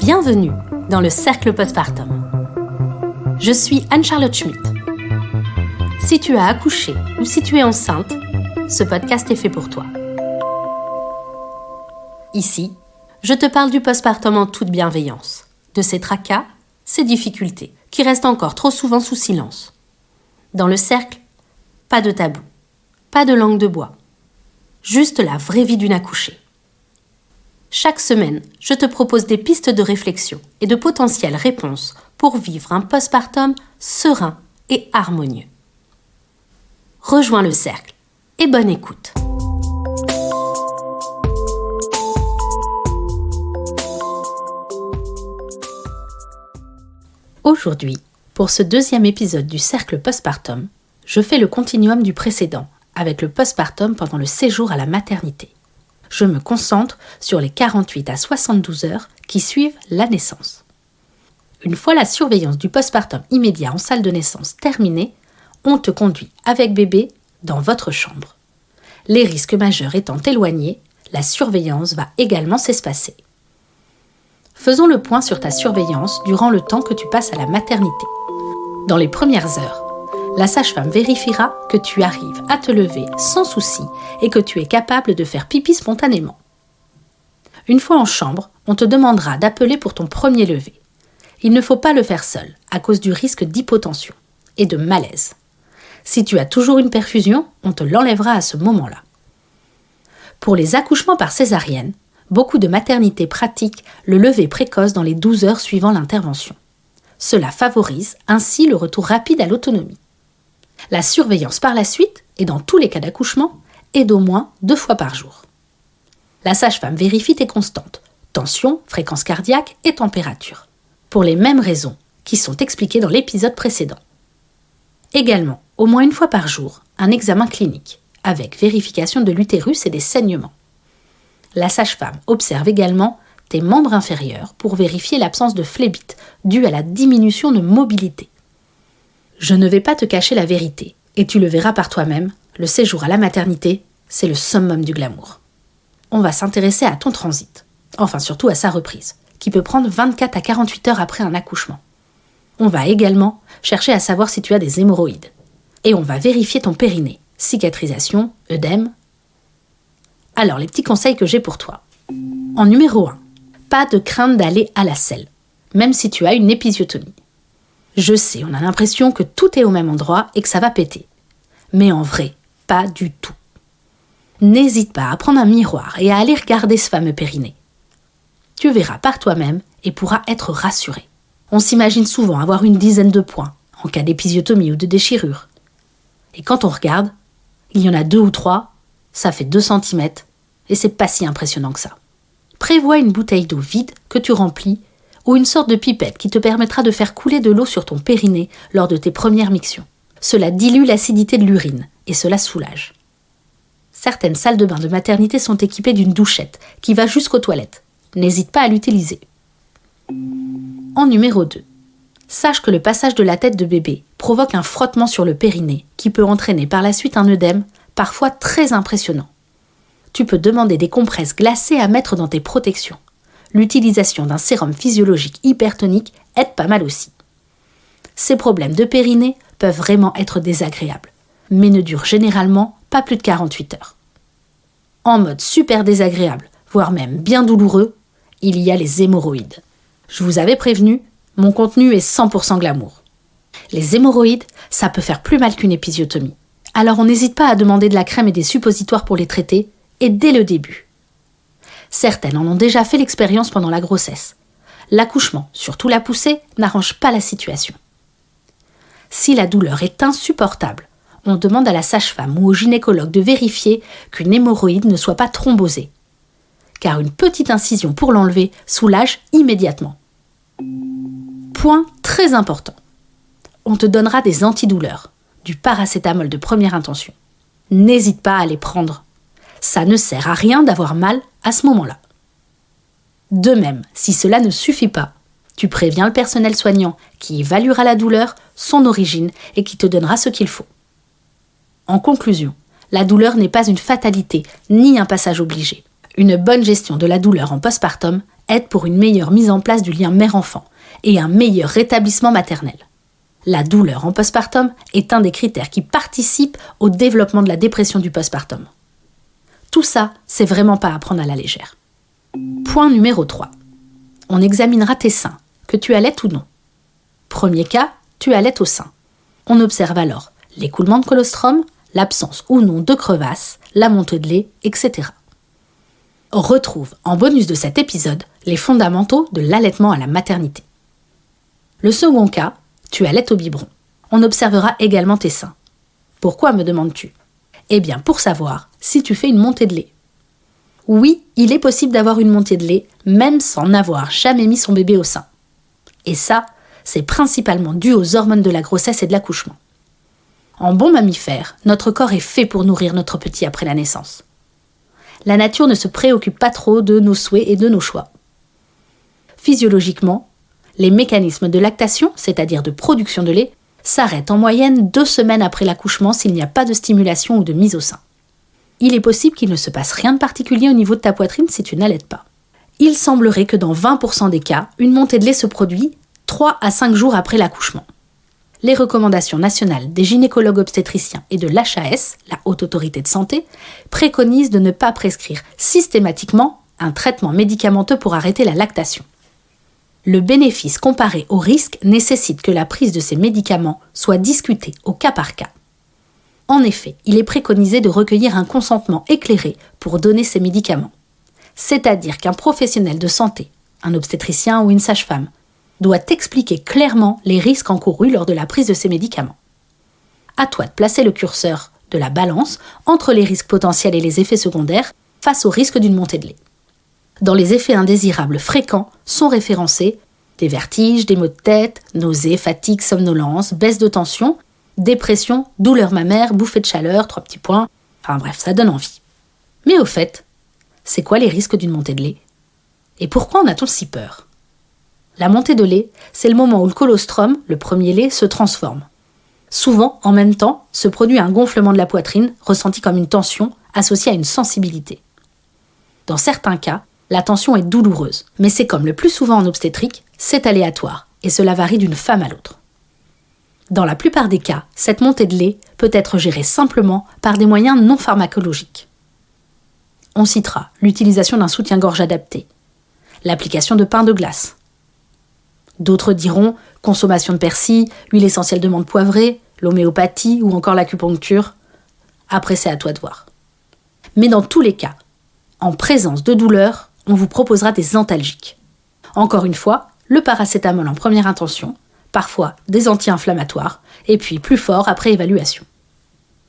Bienvenue dans le Cercle Postpartum. Je suis Anne-Charlotte Schmitt. Si tu as accouché ou si tu es enceinte, ce podcast est fait pour toi. Ici, je te parle du postpartum en toute bienveillance, de ses tracas, ses difficultés, qui restent encore trop souvent sous silence. Dans le cercle, pas de tabou, pas de langue de bois, juste la vraie vie d'une accouchée. Chaque semaine, je te propose des pistes de réflexion et de potentielles réponses pour vivre un postpartum serein et harmonieux. Rejoins le cercle et bonne écoute. Aujourd'hui, pour ce deuxième épisode du Cercle Postpartum, je fais le continuum du précédent avec le postpartum pendant le séjour à la maternité. Je me concentre sur les 48 à 72 heures qui suivent la naissance. Une fois la surveillance du postpartum immédiat en salle de naissance terminée, on te conduit avec bébé dans votre chambre. Les risques majeurs étant éloignés, la surveillance va également s'espacer. Faisons le point sur ta surveillance durant le temps que tu passes à la maternité. Dans les premières heures, la sage-femme vérifiera que tu arrives à te lever sans souci et que tu es capable de faire pipi spontanément. Une fois en chambre, on te demandera d'appeler pour ton premier lever. Il ne faut pas le faire seul à cause du risque d'hypotension et de malaise. Si tu as toujours une perfusion, on te l'enlèvera à ce moment-là. Pour les accouchements par césarienne, beaucoup de maternités pratiquent le lever précoce dans les 12 heures suivant l'intervention. Cela favorise ainsi le retour rapide à l'autonomie. La surveillance par la suite, et dans tous les cas d'accouchement, est d'au moins 2 fois par jour. La sage-femme vérifie tes constantes, tension, fréquence cardiaque et température, pour les mêmes raisons qui sont expliquées dans l'épisode précédent. Également, au moins 1 fois par jour, un examen clinique, avec vérification de l'utérus et des saignements. La sage-femme observe également tes membres inférieurs pour vérifier l'absence de phlébite due à la diminution de mobilité. Je ne vais pas te cacher la vérité, et tu le verras par toi-même, le séjour à la maternité, c'est le summum du glamour. On va s'intéresser à ton transit, enfin surtout à sa reprise, qui peut prendre 24 à 48 heures après un accouchement. On va également chercher à savoir si tu as des hémorroïdes. Et on va vérifier ton périnée, cicatrisation, œdème. Alors les petits conseils que j'ai pour toi. En numéro 1, pas de crainte d'aller à la selle, même si tu as une épisiotomie. Je sais, on a l'impression que tout est au même endroit et que ça va péter. Mais en vrai, pas du tout. N'hésite pas à prendre un miroir et à aller regarder ce fameux périnée. Tu verras par toi-même et pourras être rassuré. On s'imagine souvent avoir une dizaine de points en cas d'épisiotomie ou de déchirure. Et quand on regarde, il y en a 2 ou 3, ça fait 2 cm et c'est pas si impressionnant que ça. Prévois une bouteille d'eau vide que tu remplis ou une sorte de pipette qui te permettra de faire couler de l'eau sur ton périnée lors de tes premières mictions. Cela dilue l'acidité de l'urine et cela soulage. Certaines salles de bain de maternité sont équipées d'une douchette qui va jusqu'aux toilettes. N'hésite pas à l'utiliser. En numéro 2, sache que le passage de la tête de bébé provoque un frottement sur le périnée qui peut entraîner par la suite un œdème, parfois très impressionnant. Tu peux demander des compresses glacées à mettre dans tes protections. L'utilisation d'un sérum physiologique hypertonique aide pas mal aussi. Ces problèmes de périnée peuvent vraiment être désagréables, mais ne durent généralement pas plus de 48 heures. En mode super désagréable, voire même bien douloureux, il y a les hémorroïdes. Je vous avais prévenu, mon contenu est 100% glamour. Les hémorroïdes, ça peut faire plus mal qu'une épisiotomie. Alors on n'hésite pas à demander de la crème et des suppositoires pour les traiter, et dès le début. Certaines en ont déjà fait l'expérience pendant la grossesse. L'accouchement, surtout la poussée, n'arrange pas la situation. Si la douleur est insupportable, on demande à la sage-femme ou au gynécologue de vérifier qu'une hémorroïde ne soit pas thrombosée. Car une petite incision pour l'enlever soulage immédiatement. Point très important. On te donnera des antidouleurs, du paracétamol de première intention. N'hésite pas à les prendre. Ça ne sert à rien d'avoir mal à ce moment-là. De même, si cela ne suffit pas, tu préviens le personnel soignant qui évaluera la douleur, son origine et qui te donnera ce qu'il faut. En conclusion, la douleur n'est pas une fatalité ni un passage obligé. Une bonne gestion de la douleur en postpartum aide pour une meilleure mise en place du lien mère-enfant et un meilleur rétablissement maternel. La douleur en postpartum est un des critères qui participent au développement de la dépression du postpartum. Tout ça, c'est vraiment pas à prendre à la légère. Point numéro 3. On examinera tes seins, que tu allaites ou non. Premier cas, tu allaites au sein. On observe alors l'écoulement de colostrum, l'absence ou non de crevasses, la montée de lait, etc. On retrouve en bonus de cet épisode les fondamentaux de l'allaitement à la maternité. Le second cas, tu allaites au biberon. On observera également tes seins. Pourquoi, me demandes-tu ? Eh bien, pour savoir si tu fais une montée de lait. Oui, il est possible d'avoir une montée de lait, même sans n'avoir jamais mis son bébé au sein. Et ça, c'est principalement dû aux hormones de la grossesse et de l'accouchement. En bon mammifère, notre corps est fait pour nourrir notre petit après la naissance. La nature ne se préoccupe pas trop de nos souhaits et de nos choix. Physiologiquement, les mécanismes de lactation, c'est-à-dire de production de lait, s'arrêtent en moyenne 2 semaines après l'accouchement s'il n'y a pas de stimulation ou de mise au sein. Il est possible qu'il ne se passe rien de particulier au niveau de ta poitrine si tu n'allaites pas. Il semblerait que dans 20% des cas, une montée de lait se produit 3 à 5 jours après l'accouchement. Les recommandations nationales des gynécologues obstétriciens et de l'HAS, la Haute Autorité de Santé, préconisent de ne pas prescrire systématiquement un traitement médicamenteux pour arrêter la lactation. Le bénéfice comparé au risque nécessite que la prise de ces médicaments soit discutée au cas par cas. En effet, il est préconisé de recueillir un consentement éclairé pour donner ces médicaments. C'est-à-dire qu'un professionnel de santé, un obstétricien ou une sage-femme, doit expliquer clairement les risques encourus lors de la prise de ces médicaments. À toi de placer le curseur de la balance entre les risques potentiels et les effets secondaires face au risque d'une montée de lait. Dans les effets indésirables fréquents sont référencés des vertiges, des maux de tête, nausées, fatigue, somnolence, baisse de tension, dépression, douleur mammaire, bouffée de chaleur, 3 petits points, enfin bref, ça donne envie. Mais au fait, c'est quoi les risques d'une montée de lait ? Et pourquoi en a-t-on si peur ? La montée de lait, c'est le moment où le colostrum, le premier lait, se transforme. Souvent, en même temps, se produit un gonflement de la poitrine, ressenti comme une tension, associée à une sensibilité. Dans certains cas, la tension est douloureuse, mais c'est comme le plus souvent en obstétrique, c'est aléatoire, et cela varie d'une femme à l'autre. Dans la plupart des cas, cette montée de lait peut être gérée simplement par des moyens non pharmacologiques. On citera l'utilisation d'un soutien-gorge adapté, l'application de pain de glace. D'autres diront consommation de persil, huile essentielle de menthe poivrée, l'homéopathie ou encore l'acupuncture. Après, c'est à toi de voir. Mais dans tous les cas, en présence de douleur, on vous proposera des antalgiques. Encore une fois, le paracétamol en première intention, parfois des anti-inflammatoires, et puis plus fort après évaluation.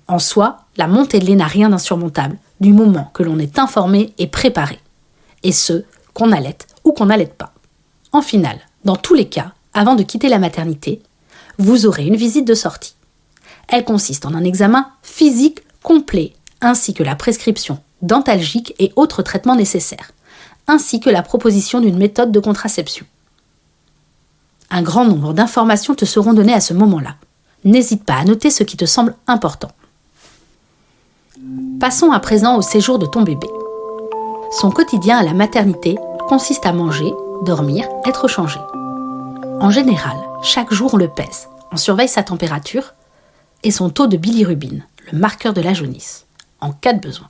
En soi, la montée de lait n'a rien d'insurmontable du moment que l'on est informé et préparé, et ce, qu'on allaite ou qu'on n'allaite pas. En finale, dans tous les cas, avant de quitter la maternité, vous aurez une visite de sortie. Elle consiste en un examen physique complet, ainsi que la prescription d'antalgiques et autres traitements nécessaires, ainsi que la proposition d'une méthode de contraception. Un grand nombre d'informations te seront données à ce moment-là. N'hésite pas à noter ce qui te semble important. Passons à présent au séjour de ton bébé. Son quotidien à la maternité consiste à manger, dormir, être changé. En général, chaque jour on le pèse, on surveille sa température et son taux de bilirubine, le marqueur de la jaunisse, en cas de besoin.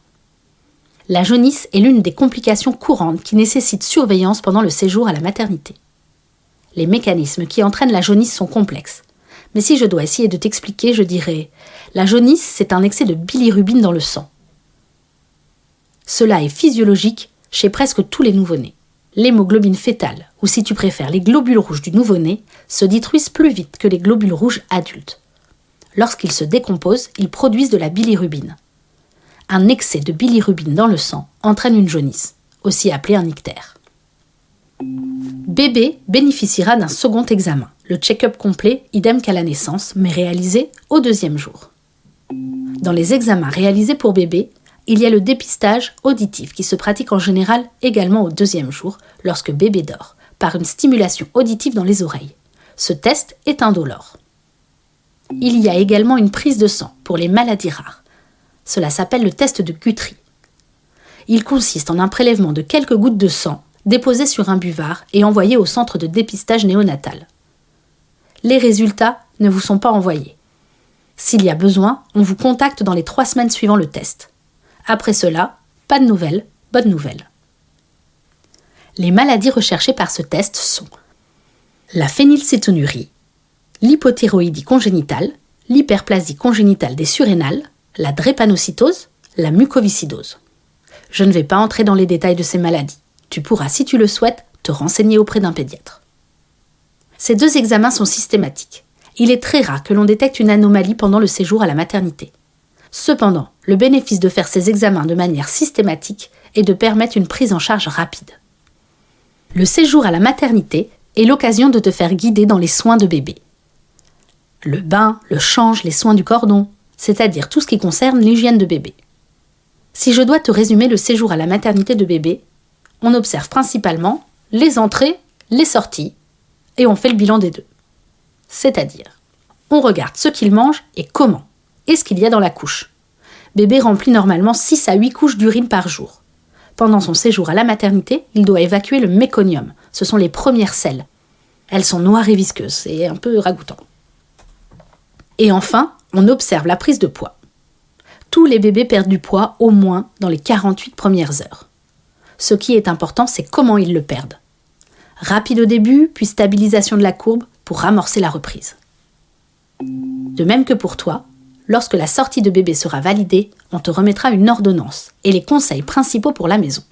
La jaunisse est l'une des complications courantes qui nécessitent surveillance pendant le séjour à la maternité. Les mécanismes qui entraînent la jaunisse sont complexes. Mais si je dois essayer de t'expliquer, je dirais la jaunisse, c'est un excès de bilirubine dans le sang. Cela est physiologique chez presque tous les nouveau-nés. L'hémoglobine fœtale, ou si tu préfères les globules rouges du nouveau-né, se détruisent plus vite que les globules rouges adultes. Lorsqu'ils se décomposent, ils produisent de la bilirubine. Un excès de bilirubine dans le sang entraîne une jaunisse, aussi appelée un ictère. Bébé bénéficiera d'un second examen, le check-up complet, idem qu'à la naissance, mais réalisé au 2e jour. Dans les examens réalisés pour bébé, il y a le dépistage auditif qui se pratique en général également au 2e jour, lorsque bébé dort, par une stimulation auditive dans les oreilles. Ce test est indolore. Il y a également une prise de sang pour les maladies rares. Cela s'appelle le test de Guthrie. Il consiste en un prélèvement de quelques gouttes de sang déposés sur un buvard et envoyés au centre de dépistage néonatal. Les résultats ne vous sont pas envoyés. S'il y a besoin, on vous contacte dans les 3 semaines suivant le test. Après cela, pas de nouvelles, bonne nouvelle. Les maladies recherchées par ce test sont la phénylcétonurie, l'hypothyroïdie congénitale, l'hyperplasie congénitale des surrénales, la drépanocytose, la mucoviscidose. Je ne vais pas entrer dans les détails de ces maladies. Tu pourras, si tu le souhaites, te renseigner auprès d'un pédiatre. Ces 2 examens sont systématiques. Il est très rare que l'on détecte une anomalie pendant le séjour à la maternité. Cependant, le bénéfice de faire ces examens de manière systématique est de permettre une prise en charge rapide. Le séjour à la maternité est l'occasion de te faire guider dans les soins de bébé. Le bain, le change, les soins du cordon, c'est-à-dire tout ce qui concerne l'hygiène de bébé. Si je dois te résumer le séjour à la maternité de bébé, on observe principalement les entrées, les sorties, et on fait le bilan des 2. C'est-à-dire, on regarde ce qu'il mange et comment, et ce qu'il y a dans la couche. Bébé remplit normalement 6 à 8 couches d'urine par jour. Pendant son séjour à la maternité, il doit évacuer le méconium. Ce sont les premières selles. Elles sont noires et visqueuses, c'est un peu ragoûtant. Et enfin, on observe la prise de poids. Tous les bébés perdent du poids au moins dans les 48 premières heures. Ce qui est important, c'est comment ils le perdent. Rapide au début, puis stabilisation de la courbe pour amorcer la reprise. De même que pour toi, lorsque la sortie de bébé sera validée, on te remettra une ordonnance et les conseils principaux pour la maison.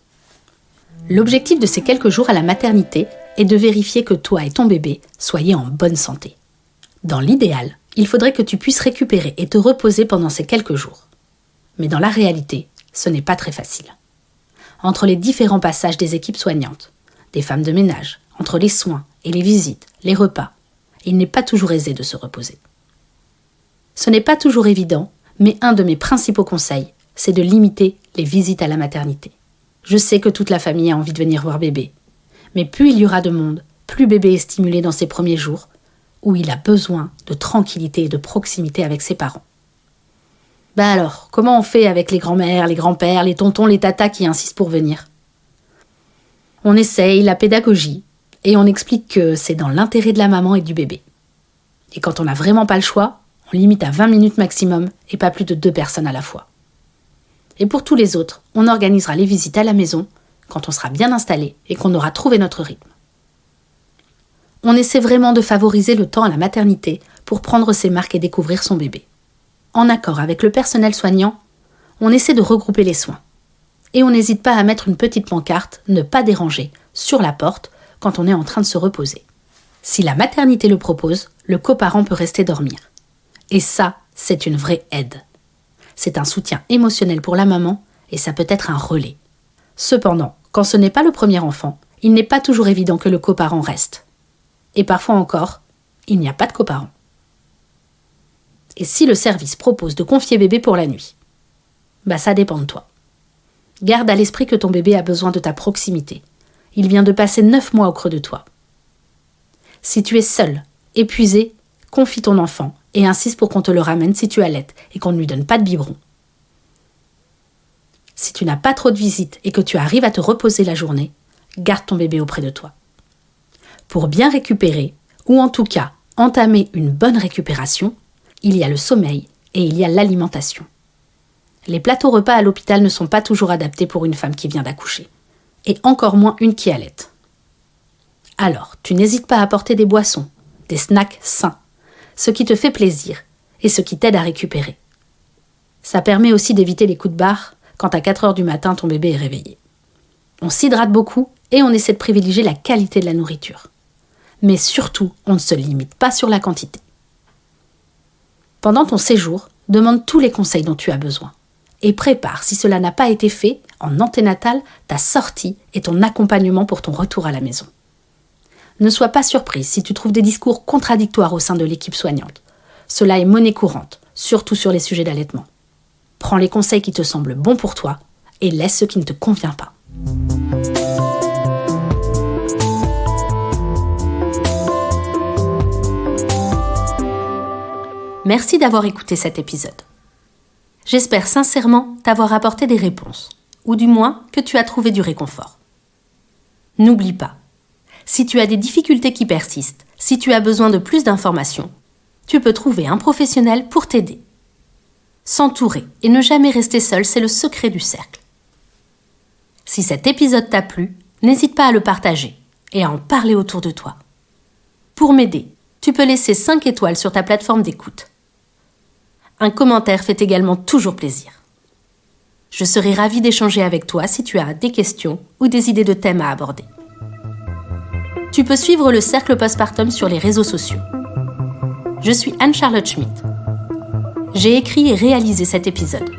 L'objectif de ces quelques jours à la maternité est de vérifier que toi et ton bébé soyez en bonne santé. Dans l'idéal, il faudrait que tu puisses récupérer et te reposer pendant ces quelques jours. Mais dans la réalité, ce n'est pas très facile. Entre les différents passages des équipes soignantes, des femmes de ménage, entre les soins et les visites, les repas, il n'est pas toujours aisé de se reposer. Ce n'est pas toujours évident, mais un de mes principaux conseils, c'est de limiter les visites à la maternité. Je sais que toute la famille a envie de venir voir bébé, mais plus il y aura de monde, plus bébé est stimulé dans ses premiers jours, où il a besoin de tranquillité et de proximité avec ses parents. Alors, comment on fait avec les grands-mères, les grands-pères, les tontons, les tatas qui insistent pour venir ? On essaye la pédagogie et on explique que c'est dans l'intérêt de la maman et du bébé. Et quand on n'a vraiment pas le choix, on limite à 20 minutes maximum et pas plus de 2 personnes à la fois. Et pour tous les autres, on organisera les visites à la maison quand on sera bien installé et qu'on aura trouvé notre rythme. On essaie vraiment de favoriser le temps à la maternité pour prendre ses marques et découvrir son bébé. En accord avec le personnel soignant, on essaie de regrouper les soins. Et on n'hésite pas à mettre une petite pancarte « Ne pas déranger » sur la porte quand on est en train de se reposer. Si la maternité le propose, le coparent peut rester dormir. Et ça, c'est une vraie aide. C'est un soutien émotionnel pour la maman et ça peut être un relais. Cependant, quand ce n'est pas le premier enfant, il n'est pas toujours évident que le coparent reste. Et parfois encore, il n'y a pas de coparent. Et si le service propose de confier bébé pour la nuit ? Ça dépend de toi. Garde à l'esprit que ton bébé a besoin de ta proximité. Il vient de passer 9 mois au creux de toi. Si tu es seul, épuisé, confie ton enfant et insiste pour qu'on te le ramène si tu allaites et qu'on ne lui donne pas de biberon. Si tu n'as pas trop de visites et que tu arrives à te reposer la journée, garde ton bébé auprès de toi. Pour bien récupérer, ou en tout cas entamer une bonne récupération, il y a le sommeil et il y a l'alimentation. Les plateaux repas à l'hôpital ne sont pas toujours adaptés pour une femme qui vient d'accoucher, et encore moins une qui allaite. Alors, tu n'hésites pas à apporter des boissons, des snacks sains, ce qui te fait plaisir et ce qui t'aide à récupérer. Ça permet aussi d'éviter les coups de barre quand à 4 heures du matin ton bébé est réveillé. On s'hydrate beaucoup et on essaie de privilégier la qualité de la nourriture. Mais surtout, on ne se limite pas sur la quantité. Pendant ton séjour, demande tous les conseils dont tu as besoin. Et prépare, si cela n'a pas été fait, en anténatal, ta sortie et ton accompagnement pour ton retour à la maison. Ne sois pas surprise si tu trouves des discours contradictoires au sein de l'équipe soignante. Cela est monnaie courante, surtout sur les sujets d'allaitement. Prends les conseils qui te semblent bons pour toi et laisse ce qui ne te convient pas. Merci d'avoir écouté cet épisode. J'espère sincèrement t'avoir apporté des réponses, ou du moins que tu as trouvé du réconfort. N'oublie pas, si tu as des difficultés qui persistent, si tu as besoin de plus d'informations, tu peux trouver un professionnel pour t'aider. S'entourer et ne jamais rester seul, c'est le secret du cercle. Si cet épisode t'a plu, n'hésite pas à le partager et à en parler autour de toi. Pour m'aider, tu peux laisser 5 étoiles sur ta plateforme d'écoute. Un commentaire fait également toujours plaisir. Je serai ravie d'échanger avec toi si tu as des questions ou des idées de thèmes à aborder. Tu peux suivre le Cercle Postpartum sur les réseaux sociaux. Je suis Anne-Charlotte Schmitt. J'ai écrit et réalisé cet épisode.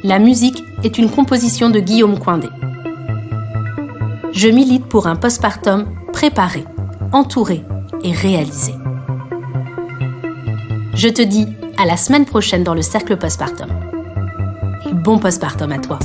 La musique est une composition de Guillaume Coindé. Je milite pour un postpartum préparé, entouré et réalisé. Je te dis à la semaine prochaine dans le Cercle Postpartum. Et bon postpartum à toi.